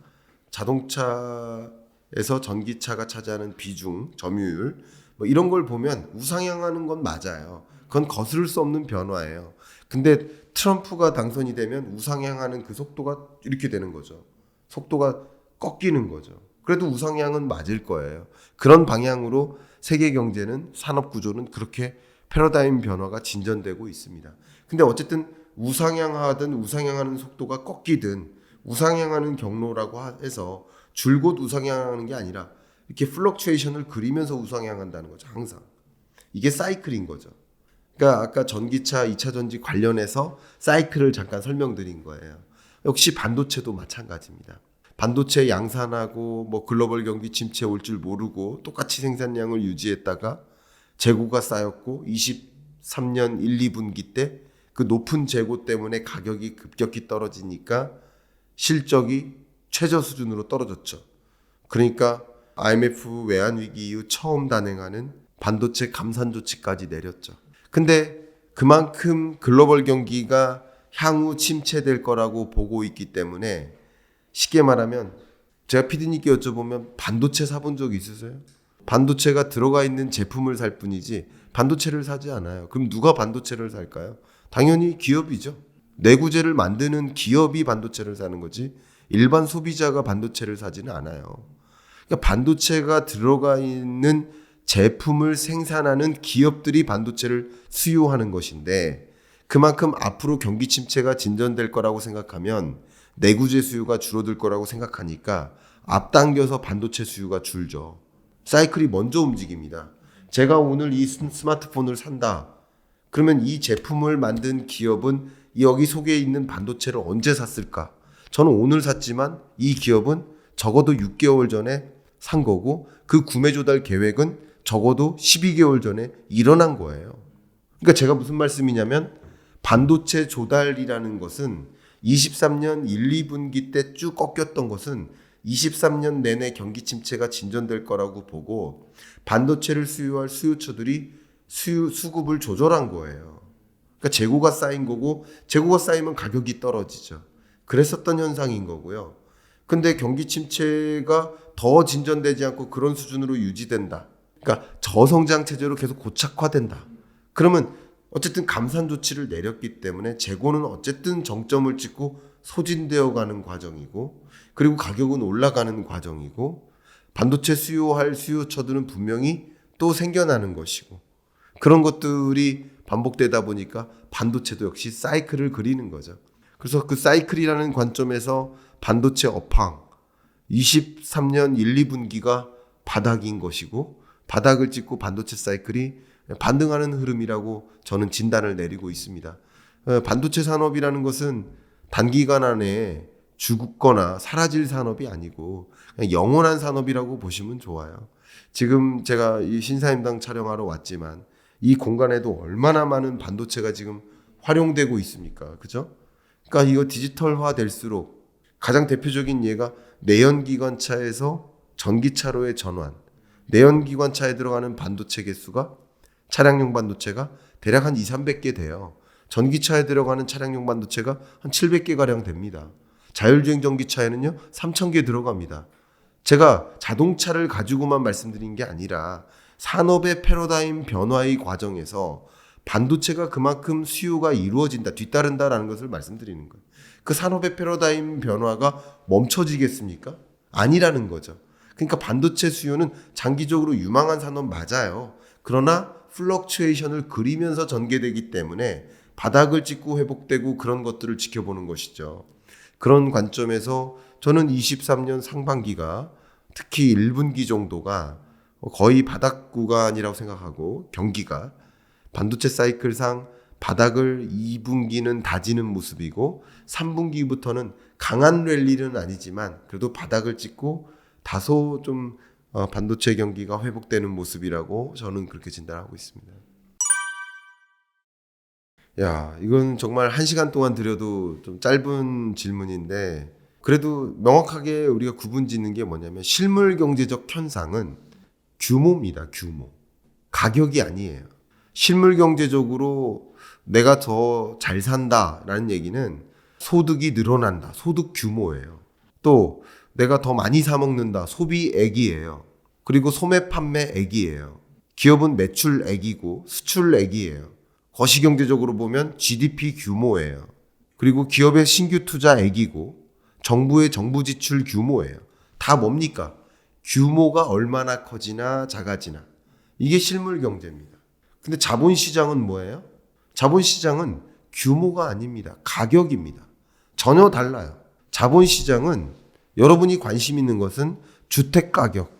자동차에서 전기차가 차지하는 비중, 점유율 뭐 이런 걸 보면 우상향하는 건 맞아요. 그건 거스를 수 없는 변화예요. 근데 트럼프가 당선이 되면 우상향하는 그 속도가 이렇게 되는 거죠. 속도가 꺾이는 거죠. 그래도 우상향은 맞을 거예요. 그런 방향으로 세계 경제는 산업 구조는 그렇게 패러다임 변화가 진전되고 있습니다. 근데 어쨌든 우상향하든 우상향하는 속도가 꺾이든 우상향하는 경로라고 해서 줄곧 우상향하는 게 아니라 이렇게 플럭추에이션을 그리면서 우상향한다는 거죠. 항상. 이게 사이클인 거죠. 그러니까 아까 전기차, 2차 전지 관련해서 사이클을 잠깐 설명드린 거예요. 역시 반도체도 마찬가지입니다. 반도체 양산하고 뭐 글로벌 경기 침체 올 줄 모르고 똑같이 생산량을 유지했다가 재고가 쌓였고 23년 1, 2분기 때 그 높은 재고 때문에 가격이 급격히 떨어지니까 실적이 최저 수준으로 떨어졌죠. 그러니까 IMF 외환위기 이후 처음 단행하는 반도체 감산 조치까지 내렸죠. 근데 그만큼 글로벌 경기가 향후 침체될 거라고 보고 있기 때문에 쉽게 말하면 제가 PD님께 여쭤보면 반도체 사본 적 있으세요? 반도체가 들어가 있는 제품을 살 뿐이지 반도체를 사지 않아요. 그럼 누가 반도체를 살까요? 당연히 기업이죠. 내구재를 만드는 기업이 반도체를 사는 거지 일반 소비자가 반도체를 사지는 않아요. 그러니까 반도체가 들어가 있는 제품을 생산하는 기업들이 반도체를 수요하는 것인데 그만큼 앞으로 경기 침체가 진전될 거라고 생각하면 내구재 수요가 줄어들 거라고 생각하니까 앞당겨서 반도체 수요가 줄죠. 사이클이 먼저 움직입니다. 제가 오늘 이 스마트폰을 산다. 그러면 이 제품을 만든 기업은 여기 속에 있는 반도체를 언제 샀을까? 저는 오늘 샀지만 이 기업은 적어도 6개월 전에 산 거고 그 구매 조달 계획은 적어도 12개월 전에 일어난 거예요. 그러니까 제가 무슨 말씀이냐면 반도체 조달이라는 것은 23년 1, 2분기 때 쭉 꺾였던 것은 23년 내내 경기 침체가 진전될 거라고 보고 반도체를 수요할 수요처들이 수급을 조절한 거예요. 그러니까 재고가 쌓인 거고 재고가 쌓이면 가격이 떨어지죠. 그랬었던 현상인 거고요. 근데 경기 침체가 더 진전되지 않고 그런 수준으로 유지된다. 그러니까 저성장 체제로 계속 고착화된다. 그러면 어쨌든 감산 조치를 내렸기 때문에 재고는 어쨌든 정점을 찍고 소진되어 가는 과정이고 그리고 가격은 올라가는 과정이고 반도체 수요할 수요처들은 분명히 또 생겨나는 것이고 그런 것들이 반복되다 보니까 반도체도 역시 사이클을 그리는 거죠. 그래서 그 사이클이라는 관점에서 반도체 업황 23년 1, 2분기가 바닥인 것이고 바닥을 찍고 반도체 사이클이 반등하는 흐름이라고 저는 진단을 내리고 있습니다. 반도체 산업이라는 것은 단기간 안에 죽거나 사라질 산업이 아니고 그냥 영원한 산업이라고 보시면 좋아요. 지금 제가 이 신사임당 촬영하러 왔지만 이 공간에도 얼마나 많은 반도체가 지금 활용되고 있습니까? 그죠? 그러니까 이거 디지털화 될수록 가장 대표적인 예가 내연기관차에서 전기차로의 전환. 내연기관차에 들어가는 반도체 개수가 차량용 반도체가 대략 한 200~300개 돼요. 전기차에 들어가는 차량용 반도체가 한 700개 가량 됩니다. 자율주행 전기차에는요 3000개 들어갑니다. 제가 자동차를 가지고만 말씀드린 게 아니라 산업의 패러다임 변화의 과정에서 반도체가 그만큼 수요가 이루어진다, 뒤따른다라는 것을 말씀드리는 거예요. 그 산업의 패러다임 변화가 멈춰지겠습니까? 아니라는 거죠. 그러니까 반도체 수요는 장기적으로 유망한 산업 맞아요. 그러나 플럭추에이션을 그리면서 전개되기 때문에 바닥을 찍고 회복되고 그런 것들을 지켜보는 것이죠. 그런 관점에서 저는 23년 상반기가 특히 1분기 정도가 거의 바닥 구간이라고 생각하고 경기가 반도체 사이클상 바닥을 2분기는 다지는 모습이고 3분기부터는 강한 랠리는 아니지만 그래도 바닥을 찍고 다소 좀 반도체 경기가 회복되는 모습이라고 저는 그렇게 진단하고 있습니다. 야, 이건 정말 1시간 동안 드려도 좀 짧은 질문인데 그래도 명확하게 우리가 구분 짓는 게 뭐냐면 실물 경제적 현상은 규모입니다. 규모. 가격이 아니에요. 실물 경제적으로 내가 더 잘 산다라는 얘기는 소득이 늘어난다. 소득 규모예요. 또 내가 더 많이 사 먹는다. 소비액이에요. 그리고 소매 판매액이에요. 기업은 매출액이고 수출액이에요. 거시경제적으로 보면 GDP 규모예요. 그리고 기업의 신규 투자액이고 정부의 정부 지출 규모예요. 다 뭡니까? 규모가 얼마나 커지나 작아지나. 이게 실물 경제입니다. 근데 자본시장은 뭐예요? 자본시장은 규모가 아닙니다. 가격입니다. 전혀 달라요. 자본시장은 여러분이 관심 있는 것은 주택 가격,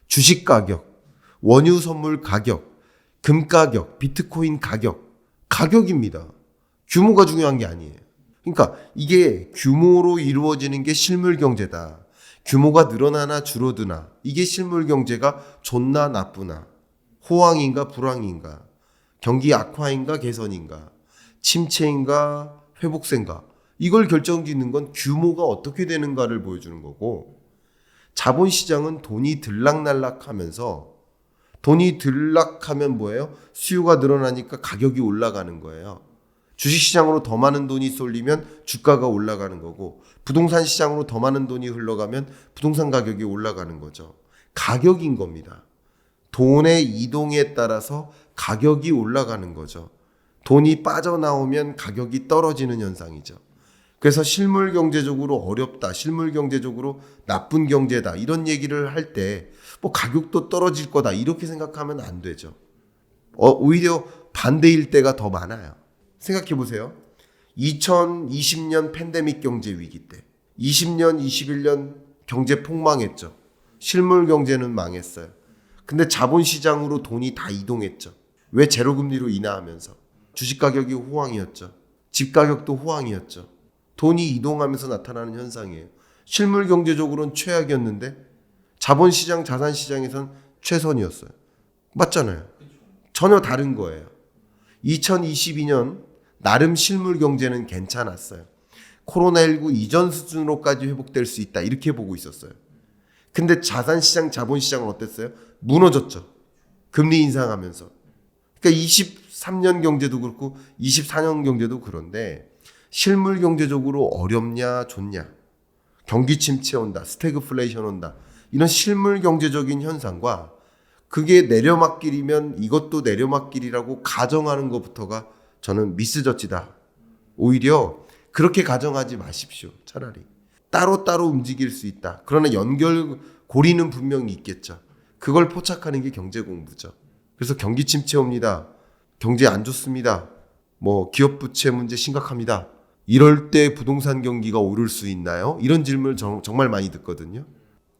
주식 가격, 원유 선물 가격, 금 가격, 비트코인 가격입니다. 규모가 중요한 게 아니에요. 그러니까 이게 규모로 이루어지는 게 실물 경제다. 규모가 늘어나나 줄어드나 이게 실물 경제가 좋나 나쁘나 호황인가 불황인가 경기 악화인가 개선인가 침체인가 회복세인가 이걸 결정짓는 건 규모가 어떻게 되는가를 보여주는 거고 자본시장은 돈이 들락날락하면서 돈이 들락하면 뭐예요? 수요가 늘어나니까 가격이 올라가는 거예요. 주식시장으로 더 많은 돈이 쏠리면 주가가 올라가는 거고 부동산 시장으로 더 많은 돈이 흘러가면 부동산 가격이 올라가는 거죠. 가격인 겁니다. 돈의 이동에 따라서 가격이 올라가는 거죠. 돈이 빠져나오면 가격이 떨어지는 현상이죠. 그래서 실물 경제적으로 어렵다, 실물 경제적으로 나쁜 경제다 이런 얘기를 할 때 뭐 가격도 떨어질 거다 이렇게 생각하면 안 되죠. 오히려 반대일 때가 더 많아요. 생각해 보세요. 2020년 팬데믹 경제 위기 때 20년, 21년 경제 폭망했죠. 실물 경제는 망했어요. 근데 자본시장으로 돈이 다 이동했죠. 왜? 제로금리로 인하하면서. 주식 가격이 호황이었죠. 집 가격도 호황이었죠. 돈이 이동하면서 나타나는 현상이에요. 실물 경제적으로는 최악이었는데 자본시장, 자산시장에선 최선이었어요. 맞잖아요. 전혀 다른 거예요. 2022년 나름 실물 경제는 괜찮았어요. 코로나19 이전 수준으로까지 회복될 수 있다 이렇게 보고 있었어요. 근데 자산시장, 자본시장은 어땠어요? 무너졌죠. 금리 인상하면서. 그러니까 23년 경제도 그렇고 24년 경제도 그런데 실물 경제적으로 어렵냐 좋냐 경기 침체 온다 스태그플레이션 온다 이런 실물 경제적인 현상과 그게 내려막길이면 이것도 내려막길이라고 가정하는 것부터가 저는 미스저지다. 오히려 그렇게 가정하지 마십시오. 차라리 따로따로 움직일 수 있다. 그러나 연결고리는 분명히 있겠죠. 그걸 포착하는 게 경제 공부죠. 그래서 경기 침체 옵니다. 경제 안 좋습니다. 뭐 기업 부채 문제 심각합니다. 이럴 때 부동산 경기가 오를 수 있나요? 이런 질문을 정말 많이 듣거든요.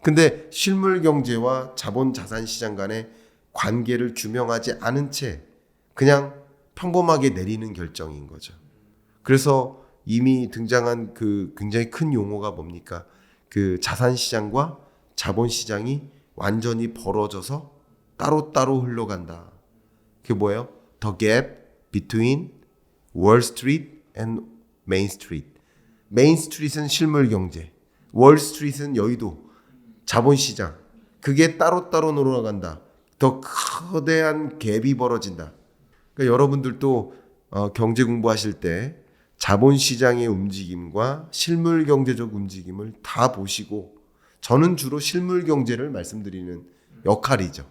근데 실물 경제와 자본 자산 시장 간의 관계를 규명하지 않은 채 그냥 평범하게 내리는 결정인 거죠. 그래서 이미 등장한 그 굉장히 큰 용어가 뭡니까? 그 자산 시장과 자본 시장이 완전히 벌어져서 따로따로 흘러간다. 그게 뭐예요? The gap between Wall Street and Main Street. 메인 스트리트는 실물 경제, 월 스트리트는 여의도, 자본 시장. 그게 따로따로 놀아간다. 더 거대한 갭이 벌어진다. 그러니까 여러분들도 경제 공부하실 때 자본시장의 움직임과 실물 경제적 움직임을 다 보시고, 저는 주로 실물 경제를 말씀드리는 역할이죠.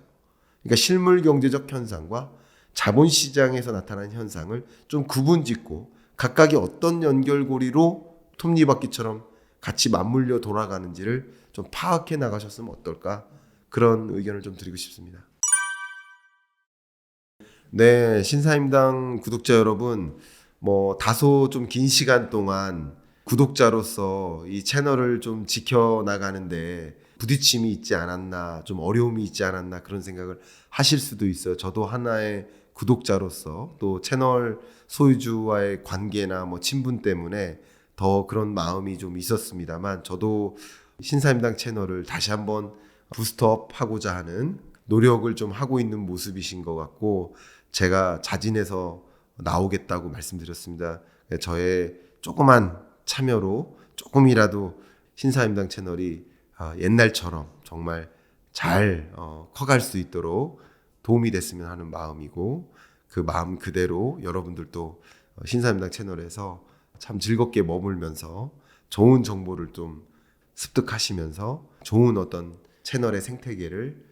그러니까 실물 경제적 현상과 자본시장에서 나타나는 현상을 좀 구분짓고 각각이 어떤 연결고리로 톱니바퀴처럼 같이 맞물려 돌아가는지를 좀 파악해 나가셨으면 어떨까, 그런 의견을 좀 드리고 싶습니다. 네, 신사임당 구독자 여러분, 다소 좀 긴 시간 동안 구독자로서 이 채널을 좀 지켜나가는데 부딪힘이 있지 않았나, 좀 어려움이 있지 않았나, 그런 생각을 하실 수도 있어요. 저도 하나의 구독자로서 또 채널 소유주와의 관계나 친분 때문에 더 그런 마음이 좀 있었습니다만, 저도 신사임당 채널을 다시 한번 부스트업 하고자 하는 노력을 좀 하고 있는 모습이신 것 같고, 제가 자진해서 나오겠다고 말씀드렸습니다. 저의 조그만 참여로 조금이라도 신사임당 채널이 옛날처럼 정말 잘 커갈 수 있도록 도움이 됐으면 하는 마음이고, 그 마음 그대로 여러분들도 신사임당 채널에서 참 즐겁게 머물면서 좋은 정보를 좀 습득하시면서 좋은 어떤 채널의 생태계를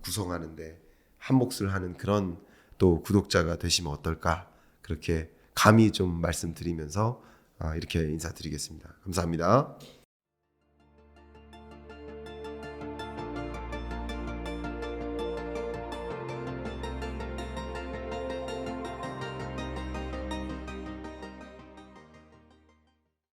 구성하는데 한몫을 하는 그런 또 구독자가 되시면 어떨까, 그렇게 감히 좀 말씀드리면서 이렇게 인사드리겠습니다. 감사합니다.